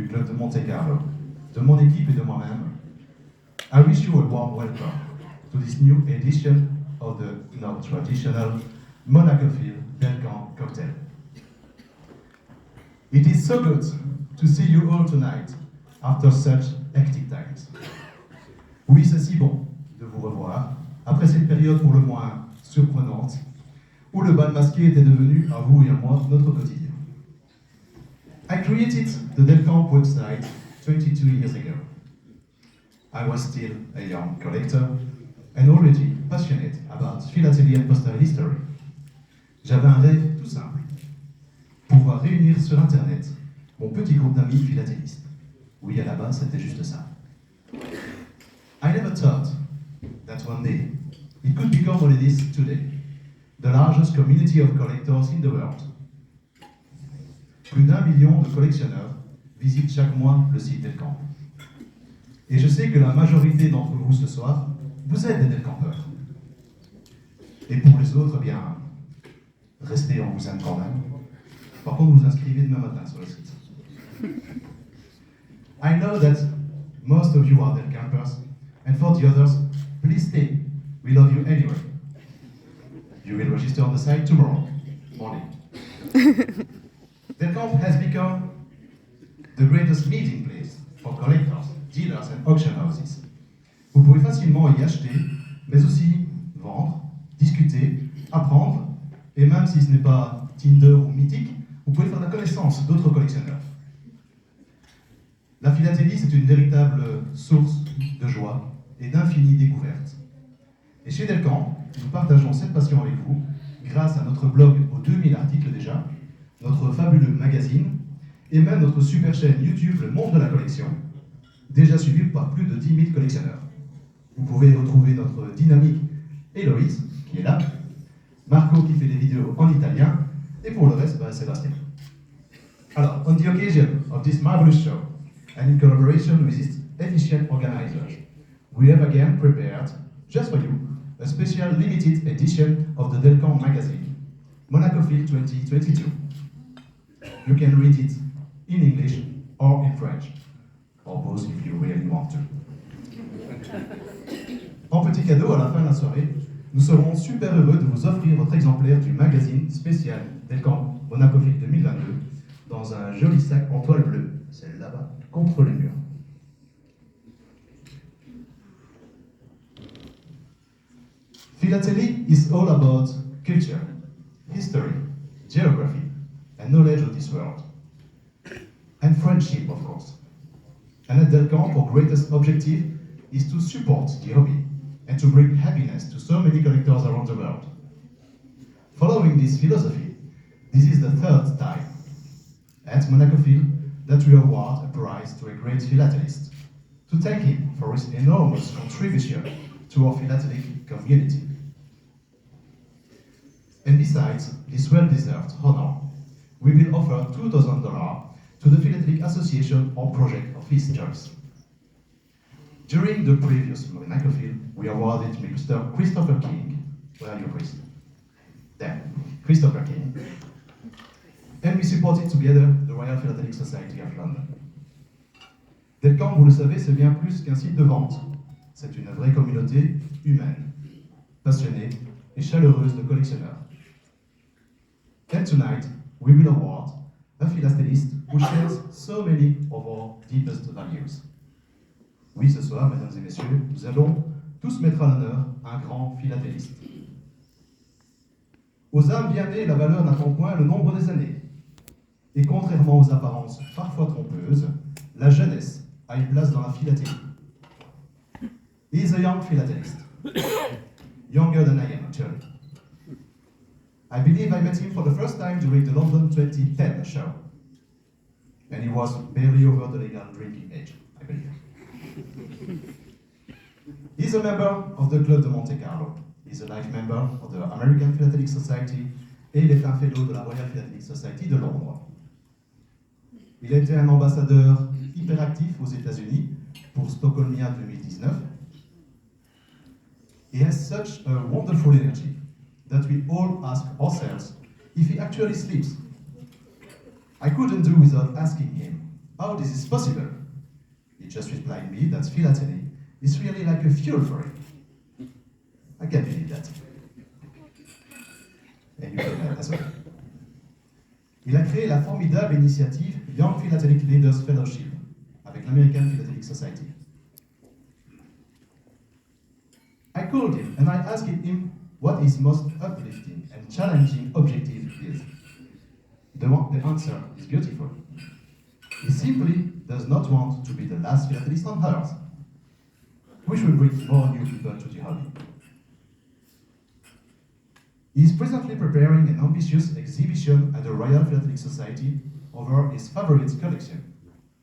club de Monte-Carlo, de mon équipe et de moi-même, I wish you a warm welcome to this new edition of the now traditional Monacophil Delcampe cocktail. It is so good to see you all tonight after such hectic times. Oui, c'est si bon de vous revoir après cette période pour le moins surprenante où le bal masqué était devenu, à vous et à moi, notre quotidien. I created the Delcampe website 22 years ago. I was still a young collector and already passionate about philately and postal history. J'avais un rêve tout simple, pouvoir réunir sur Internet mon petit groupe d'amis philatélistes. Oui, à la base, c'était juste ça. I never thought that one day it could become what it is today, the largest community of collectors in the world. Plus d'1 million de collectionneurs visitent chaque mois le site Delcampe. Et je sais que la majorité d'entre vous ce soir, vous êtes des Delcampeurs. Et pour les autres, eh bien, restez, on vous aime quand même. Par contre, vous inscrivez demain matin sur le site. I know that most of you are Delcampers, and for the others, please stay. We love you anyway. You will register on the site tomorrow morning. Delcampe has become the greatest meeting place for collectors, dealers and auction houses. Vous pouvez facilement y acheter, mais aussi vendre, discuter, apprendre, et même si ce n'est pas Tinder ou mythique, vous pouvez faire la connaissance d'autres collectionneurs. La philatélie, c'est une véritable source de joie et d'infinies découvertes. Et chez Delcampe, nous partageons cette passion avec vous grâce à notre blog aux 2000 articles déjà, notre fabuleux magazine et même notre super chaîne YouTube Le Monde de la Collection, déjà suivie par plus de 10 000 collectionneurs. Vous pouvez retrouver notre dynamique Héloïse, qui est là, Marco qui fait des vidéos en italien, et pour le reste, Sebastien. Alors, on the occasion of this marvelous show, and in collaboration with its efficient organizers, we have again prepared, just for you, a special limited edition of the Delcampe magazine, Monacophil 2022. You can read it in English or in French, or both if you really want to. En petit cadeau, à la fin de la soirée, nous serons super heureux de vous offrir votre exemplaire du magazine spécial Delcampe Monacophil 2022 dans un joli sac en toile bleue, c'est là-bas, contre le mur. Philately is all about culture, history, geography, and knowledge of this world. And friendship, of course. And at Delcampe, our greatest objective is to support the hobby and to bring happiness to so many collectors around the world. Following this philosophy, this is the third time at Monacophil that we award a prize to a great philatelist, to thank him for his enormous contribution to our philatelic community. And besides this well-deserved honor, we will offer $2,000 to the Philatelic Association or project of his choice. During the previous Monacophil, we awarded Mr. Christopher King. Where are you, Chris? There, Christopher King. And we supported together the Royal Philatelic Society of London. Delcampe, vous le savez, c'est bien plus qu'un site de vente. C'est une vraie communauté humaine, passionnée et chaleureuse de collectionneurs. And tonight, we will award a philatelist who shares so many of our deepest values. Oui, ce soir, mesdames et messieurs, nous allons tous mettre à l'honneur un grand philatéliste. Aux âmes bien nées, la valeur n'attend point le nombre des années. Et contrairement aux apparences parfois trompeuses, la jeunesse a une place dans la philatélie. He is a young philatelist, younger than I am, actually. I believe I met him for the first time during the London 2010 show, and he was barely over the legal drinking age, I believe. He's a member of the Club de Monte-Carlo. He's a life member of the American Philatelic Society, et il est un fellow de la Royal Philatelic Society de Londres. Il a été un ambassadeur hyperactif aux États-Unis pour Stockholmia 2019. He has such a wonderful energy that we all ask ourselves if he actually sleeps. I couldn't do without asking him how this is possible. He just replied me that philately is really like a fuel for him. I can't believe that. And you can as well. Il a créé la formidable initiative Young Philatelic Leaders Fellowship avec l'American Philatelic Society. I called him and I asked him what his most uplifting and challenging objective is. The answer is beautiful. He simply does not want to be the last philatelist on Earth, which will bring more new people to the hobby. He is presently preparing an ambitious exhibition at the Royal Philatelic Society over his favorite collection.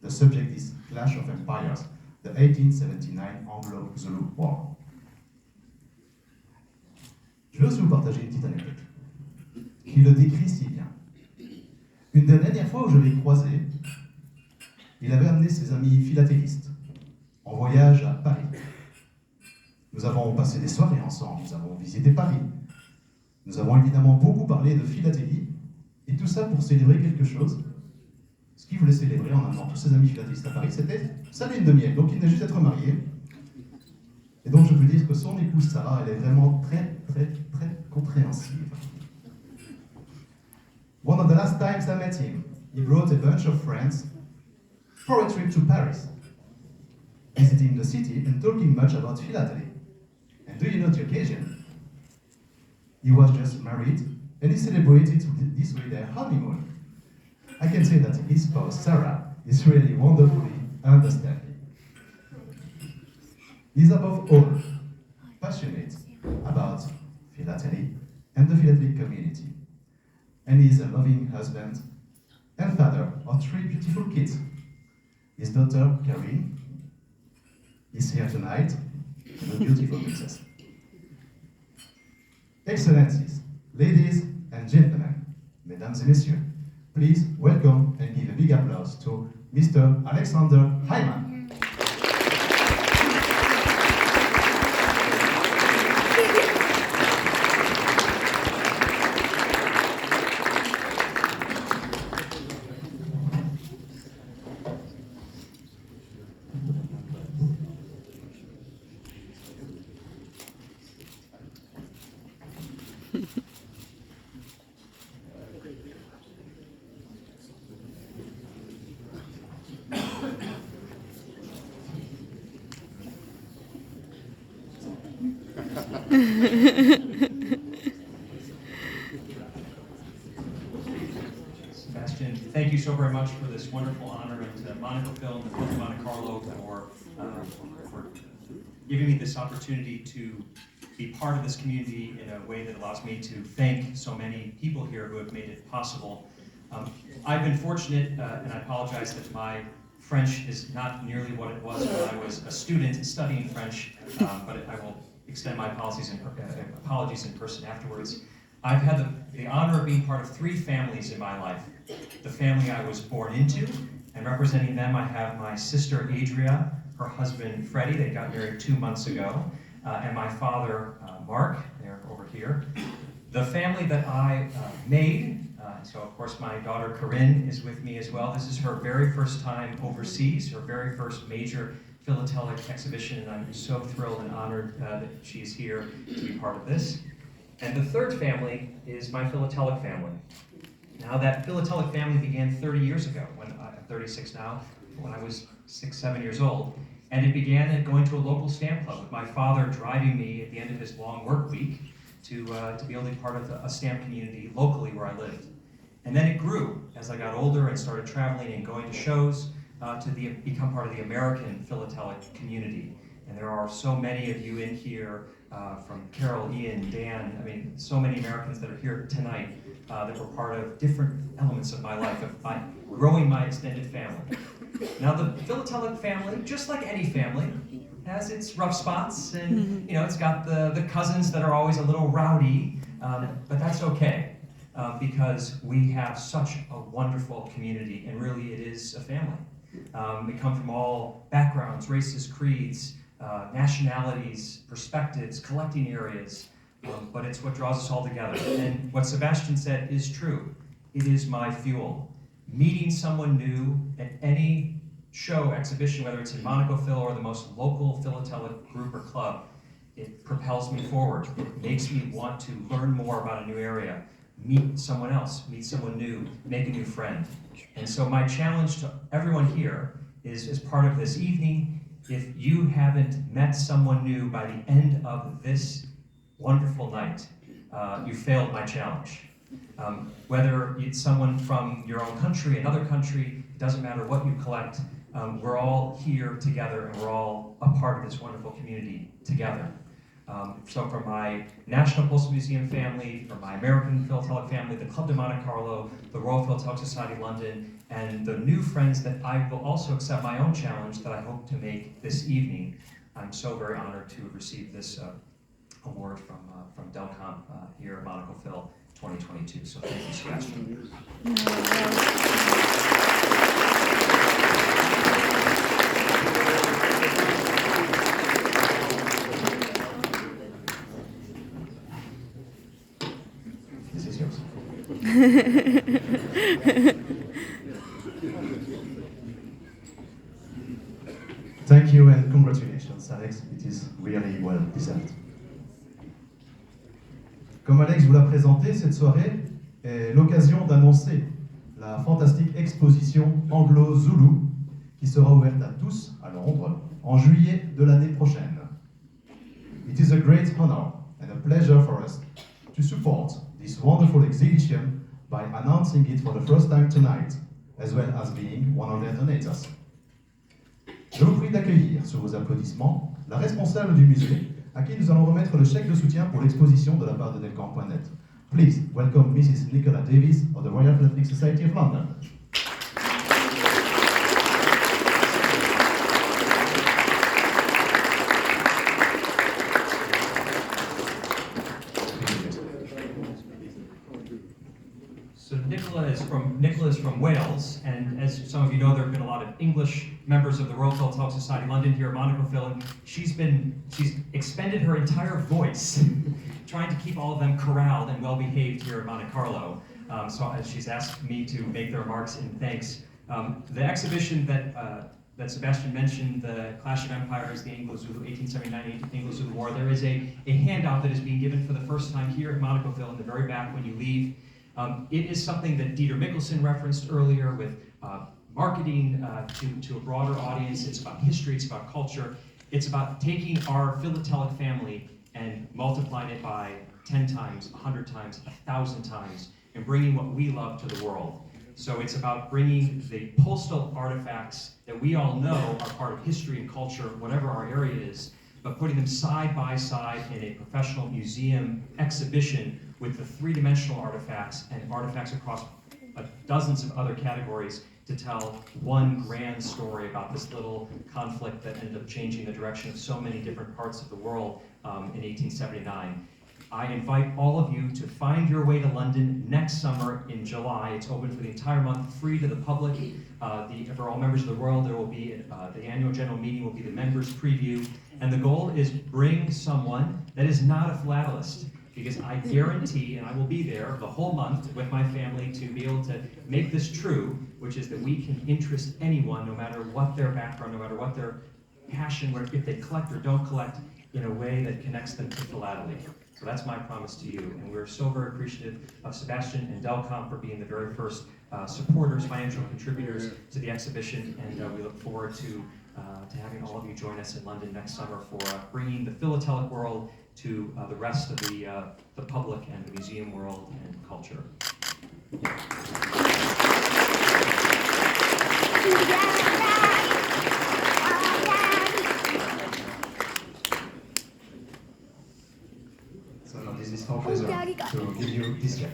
The subject is Clash of Empires, the 1879 Anglo-Zulu War. Je veux aussi vous partager une petite anecdote qui le décrit si bien. Une des dernières fois où je l'ai croisé, il avait amené ses amis philatélistes en voyage à Paris. Nous avons passé des soirées ensemble, nous avons visité Paris. Nous avons évidemment beaucoup parlé de philatélie, et tout ça pour célébrer quelque chose. Ce qu'il voulait célébrer en amenant tous ses amis philatélistes à Paris, c'était sa lune de miel. Donc il venait juste d'être marié. Et donc je peux dire que son épouse Sarah, elle est vraiment très compréhensive. One of the last times I met him, he brought a bunch of friends for a trip to Paris, visiting the city and talking much about philately. And do you know the occasion? He was just married and he celebrated this way their honeymoon. I can say that his spouse Sarah is really wonderfully understanding. He's above all passionate about philately and the philatelic community. And he is a loving husband and father of 3 beautiful kids. His daughter, Karine, is here tonight, and a beautiful princess. Excellencies, ladies and gentlemen, mesdames et messieurs, please welcome and give a big applause to Mr. Alexander Hyman. Sebastien, thank you so very much for this wonderful honor, and to Monacophil and the Port of Monte Carlo for giving me this opportunity to be part of this community in a way that allows me to thank so many people here who have made it possible. I've been fortunate, and I apologize that my French is not nearly what it was when I was a student studying French, but I will extend my apologies in person afterwards. I've had the honor of being part of 3 families in my life. The family I was born into, and representing them, I have my sister Adria, her husband Freddie, they got married 2 months ago, and my father Mark, they're over here. The family that I made, so of course my daughter Corinne is with me as well. This is her very first time overseas, her very first major philatelic exhibition, and I'm so thrilled and honored that she's here to be part of this. And the third family is my philatelic family. Now that philatelic family began 30 years ago, when I'm 36 now, when I was 6, 7 years old. And it began at going to a local stamp club with my father driving me at the end of his long work week to be able to be part of a stamp community locally where I lived. And then it grew as I got older and started traveling and going to shows to become part of the American philatelic community. And there are so many of you in here, from Carol, Ian, Dan, I mean, so many Americans that are here tonight that were part of different elements of my life, of growing my extended family. Now the philatelic family, just like any family, has its rough spots, and it's got the cousins that are always a little rowdy, but that's okay, because we have such a wonderful community, and really it is a family. We come from all backgrounds, races, creeds, nationalities, perspectives, collecting areas, but it's what draws us all together. And what Sebastien said is true. It is my fuel. Meeting someone new at any show, exhibition, whether it's in Monacophil or the most local philatelic group or club, it propels me forward. It makes me want to learn more about a new area, meet someone else, meet someone new, make a new friend. And so my challenge to everyone here is, as part of this evening, if you haven't met someone new by the end of this wonderful night, you failed my challenge. Whether it's someone from your own country, another country, it doesn't matter what you collect, we're all here together and we're all a part of this wonderful community together. So from my National Postal Museum family, from my American Philatelic family, the Club de Monte Carlo, the Royal Philatelic Society London, and the new friends that I will also accept my own challenge that I hope to make this evening, I'm so very honored to have received this award from Delcampe here at Monacophil 2022. So thank you, Sebastien. This is yours. Thank you and congratulations, Alex. It is really well deserved. Comme Alex vous l'a présenté, cette soirée est l'occasion d'annoncer la fantastique exposition Anglo-Zoulou qui sera ouverte à tous à Londres en juillet de l'année prochaine. It is a great honor and a pleasure for us to support this wonderful exhibition by announcing it for the first time tonight, as well as being one of their donators. Je vous prie d'accueillir sur vos applaudissements la responsable du musée à qui nous allons remettre le chèque de soutien pour l'exposition de la part de Delcampe.net. Please welcome Mrs. Nicola Davis of the Royal Philatelic Society of London. So Nicola is from Wales, and as some of you know, there have been a lot of English members of the Royal Philatelic Society London here at Monacophil, and she's expended her entire voice trying to keep all of them corralled and well behaved here at Monte Carlo. So she's asked me to make the remarks in thanks. The exhibition that Sebastien mentioned, the Clash of Empires, the Anglo-Zulu 1879 Anglo-Zulu War, there is a handout that is being given for the first time here at Monacophil in the very back when you leave. It is something that Dieter Mikkelsen referenced earlier with marketing to a broader audience. It's about history, it's about culture. It's about taking our philatelic family and multiplying it by 10 times, 100 times, 1,000 times, and bringing what we love to the world. So it's about bringing the postal artifacts that we all know are part of history and culture, whatever our area is, but putting them side by side in a professional museum exhibition with the three-dimensional artifacts and artifacts across dozens of other categories to tell one grand story about this little conflict that ended up changing the direction of so many different parts of the world in 1879. I invite all of you to find your way to London next summer in July. It's open for the entire month, free to the public. For all members of the Royal, there will be the annual general meeting will be the members preview. And the goal is bring someone that is not a philatelist, because I guarantee, and I will be there the whole month with my family to be able to make this true, which is that we can interest anyone, no matter what their background, no matter what their passion, if they collect or don't collect, in a way that connects them to philately. So that's my promise to you, and we're so very appreciative of Sebastien and Delcampe for being the very first supporters, financial contributors to the exhibition, and we look forward to having all of you join us in London next summer for bringing the philatelic world to the rest of the public and the museum world and culture. So now this is our pleasure to give you this check.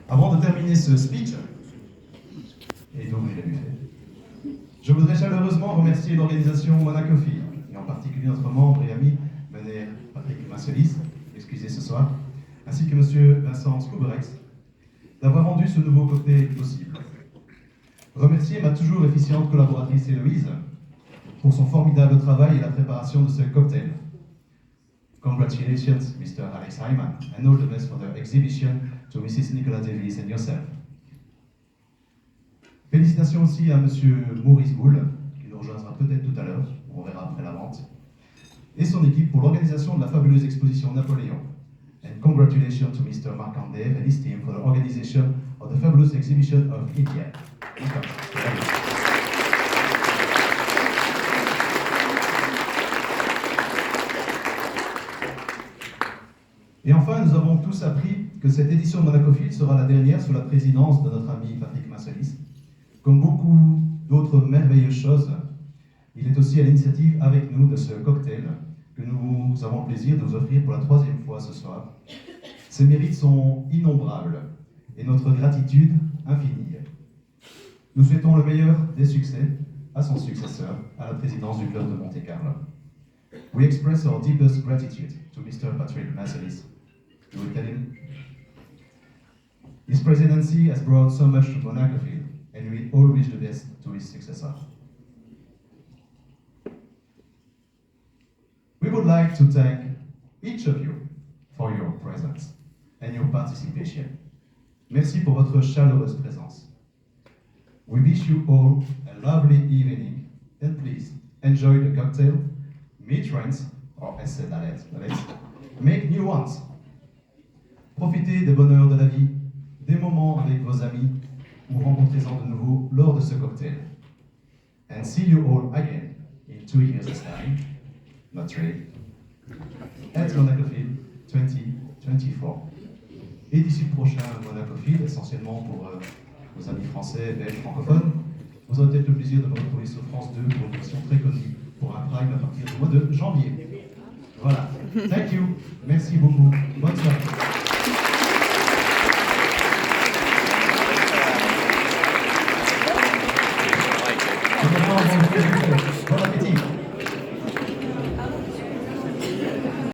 Avant de terminer ce speech et d'ouvrir le buffet, je voudrais chaleureusement remercier l'organisation Monacophil, et en particulier notre membre et ami Mener Patrick Masson, Marcelis, excusez ce soir, ainsi que M. Vincent Scouberex, d'avoir rendu ce nouveau cocktail possible. Remercier ma toujours efficiente collaboratrice Héloïse pour son formidable travail et la préparation de ce cocktail. Congratulations, Mr. Alex Hyman, and all the best for the exhibition to Mrs. Nicola Davis and yourself. Félicitations aussi à M. Maurice Boulle, qui nous rejoindra peut-être tout à l'heure, on verra après la vente, et son équipe pour l'organisation de la fabuleuse exposition Napoléon. And congratulations to Mr. Marc Andev and his team for the organization of the fabulous exhibition of India. Et enfin, nous avons tous appris que cette édition de Monacophil sera la dernière sous la présidence de notre ami Patrick Masselis. Comme beaucoup d'autres merveilleuses choses, il est aussi à l'initiative avec nous de ce cocktail que nous avons le plaisir de vous offrir pour la 3e fois ce soir. Ses mérites sont innombrables et notre gratitude infinie. Nous souhaitons le meilleur des succès à son successeur, à la présidence du club de Monte-Carlo. We express our deepest gratitude to Mr. Patrick Masselis. You will tell him? His presidency has brought so much to Monacophil, and we all wish the best to his successor. We would like to thank each of you for your presence and your participation. Merci pour votre chaleureuse présence. We wish you all a lovely evening, and please enjoy the cocktail, meet friends, or as said Alex, make new ones. Profitez des bonheurs de la vie, des moments avec vos amis, ou rencontrez-en de nouveau lors de ce cocktail. And see you all again in 2 years' time, not really, at Monacophil 2024. Et d'ici le prochain Monacophil, essentiellement pour vos amis français, belges, francophones, vous aurez peut-être le plaisir de me retrouver sur France 2 pour une émission très connue, pour un prime à partir du mois de janvier. Voilà. Thank you. Merci beaucoup. Bonne soirée. Bon appétit.